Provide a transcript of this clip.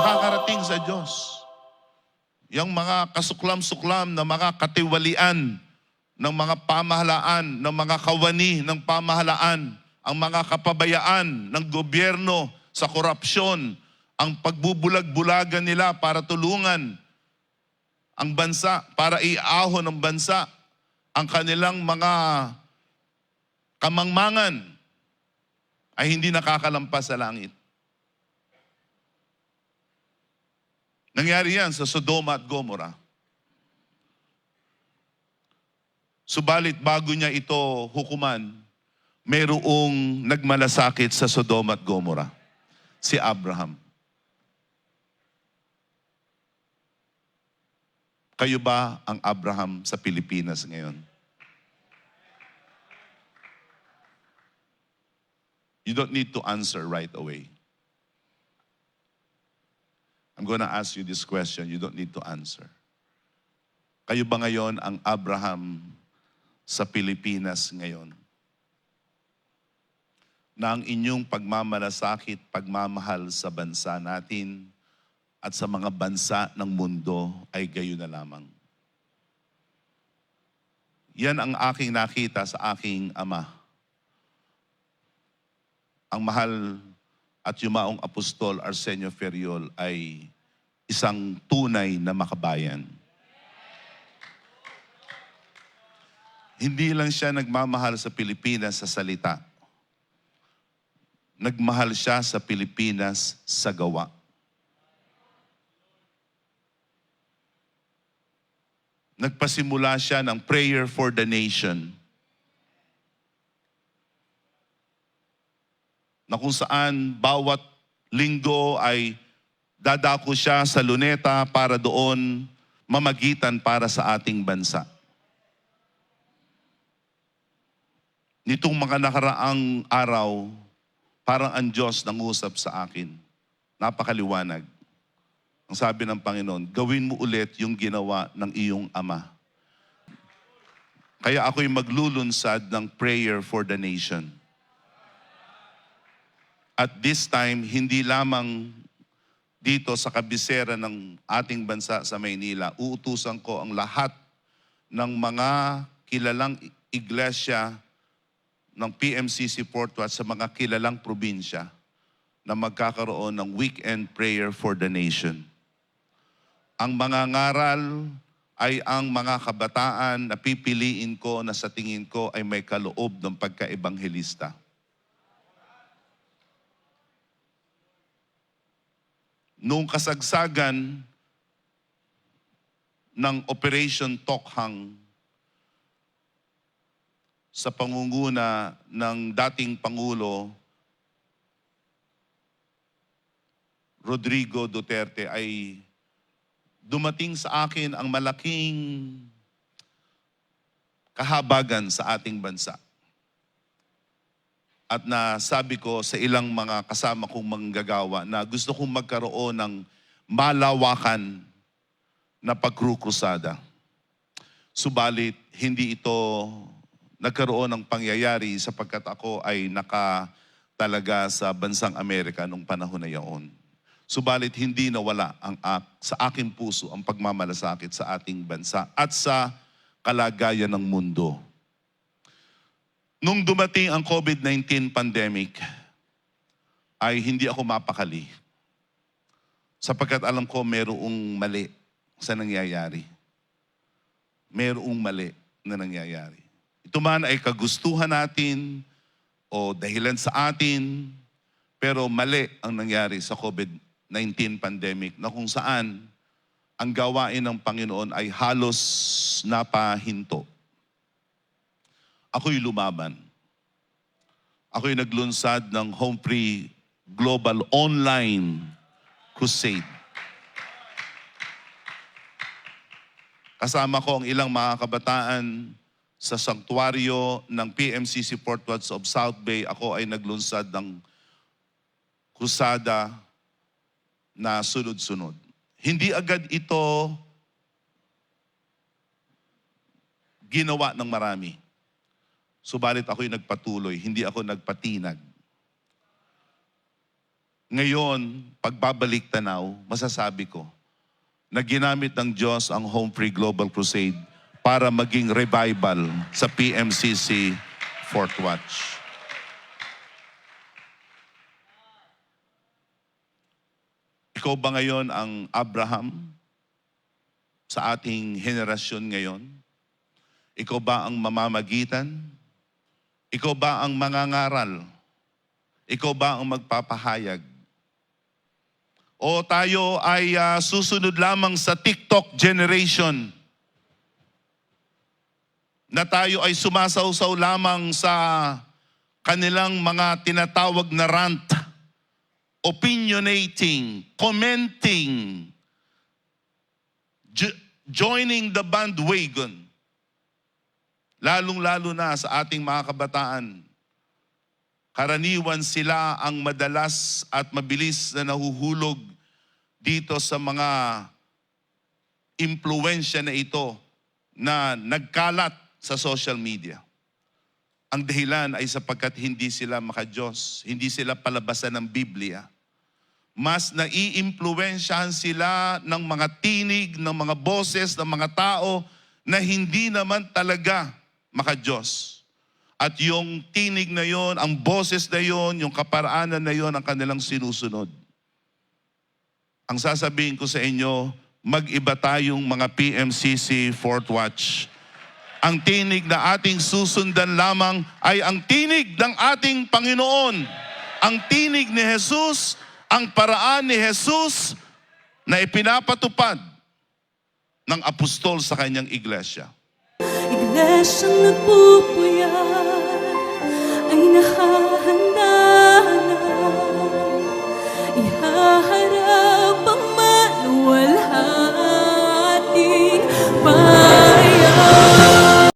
nakakarating sa Diyos. Yung mga kasuklam-suklam na mga katiwalian ng mga pamahalaan, ng mga kawani ng pamahalaan, ang mga kapabayaan ng gobyerno sa korupsyon, ang pagbubulag-bulagan nila para tulungan ang bansa, para iahon ng bansa, ang kanilang mga kamangmangan ay hindi nakakalampas sa langit. Nangyari yan sa Sodoma at Gomora. Subalit bago niya ito hukuman, mayroong nagmalasakit sa Sodoma at Gomora, si Abraham. Kayo ba ang Abraham sa Pilipinas ngayon? You don't need to answer right away. I'm gonna ask you this question, you don't need to answer. Kayo ba ngayon ang Abraham sa Pilipinas ngayon? Na ang inyong pagmamalasakit, pagmamahal sa bansa natin at sa mga bansa ng mundo ay gayon na lamang. Yan ang aking nakita sa aking ama. Ang mahal at yumaong apostol Arsenio Ferriol ay isang tunay na makabayan. Hindi lang siya nagmamahal sa Pilipinas sa salita. Nagmahal siya sa Pilipinas sa gawa. Nagpasimula siya ng Prayer for the Nation, na kung saan bawat linggo ay dadako siya sa Luneta para doon mamagitan para sa ating bansa. Nitong mga nakaraang araw, parang ang Diyos nangusap sa akin. Napakaliwanag. Ang sabi ng Panginoon, gawin mo ulit yung ginawa ng iyong ama. Kaya ako'y maglulunsad ng Prayer for the Nation. At this time, hindi lamang dito sa kabisera ng ating bansa sa Maynila, uutusan ko ang lahat ng mga kilalang iglesia ng PMCC Porto at sa mga kilalang probinsya na magkakaroon ng weekend prayer for the nation. Ang mga ngaral ay ang mga kabataan na pipiliin ko na sa tingin ko ay may kaloob ng pagka-ebanghelista. Noong kasagsagan ng Operation Tokhang sa pangunguna ng dating Pangulo Rodrigo Duterte ay dumating sa akin ang malaking kahabagan sa ating bansa. At nasabi ko sa ilang mga kasama kong manggagawa na gusto kong magkaroon ng malawakan na pagkrukrusada. Subalit, hindi ito nagkaroon ng pangyayari sapagkat ako ay nakatalaga sa bansang Amerika nung panahon na yaon. Subalit, hindi nawala sa aking puso ang pagmamalasakit sa ating bansa at sa kalagayan ng mundo. Nung dumating ang COVID-19 pandemic, ay hindi ako mapakali. Sapagkat alam ko mayroong mali sa nangyayari. Mayroong mali na nangyayari. Ito man ay kagustuhan natin o dahilan sa atin, pero mali ang nangyari sa COVID-19 pandemic na kung saan ang gawain ng Panginoon ay halos napahinto. Ako'y lumaban. Ako'y naglunsad ng Home Free Global Online Crusade. Kasama ko ang ilang mga kabataan sa sanktuaryo ng PMCC Portwats of South Bay. Ako ay naglunsad ng krusada na sunod-sunod. Hindi agad ito ginawa ng marami. Subalit ako'y nagpatuloy, hindi ako nagpatinag. Ngayon, pagbabalik tanaw, masasabi ko na ginamit ng Diyos ang Home Free Global Crusade para maging revival sa PMCC Fourth Watch. Ikaw ba ngayon ang Abraham sa ating henerasyon ngayon? Ikaw ba ang mamamagitan? Ikaw ba ang mangangaral? Ikaw ba ang magpapahayag? O tayo ay susunod lamang sa TikTok generation na tayo ay sumasawsaw lamang sa kanilang mga tinatawag na rant, opinionating, commenting, joining the bandwagon. Lalong-lalo na sa ating mga kabataan. Karaniwan sila ang madalas at mabilis na nahuhulog dito sa mga impluensya na ito na nagkalat sa social media. Ang dahilan ay sapagkat hindi sila maka-Diyos, hindi sila palabasan ng Biblia. Mas naiimpluwensyahan sila ng mga tinig, ng mga boses, ng mga tao na hindi naman talaga maka-Diyos. At yung tinig na yon, ang boses na yon, yung kaparaanan na yon ang kanilang sinusunod. Ang sasabihin ko sa inyo, mag-iba tayong mga PMCC Fourth Watch. Ang tinig na ating susundan lamang ay ang tinig ng ating Panginoon. Ang tinig ni Jesus, ang paraan ni Jesus na ipinapatupad ng apostol sa kanyang iglesia. Iglesyang nagpupuyat ay nahal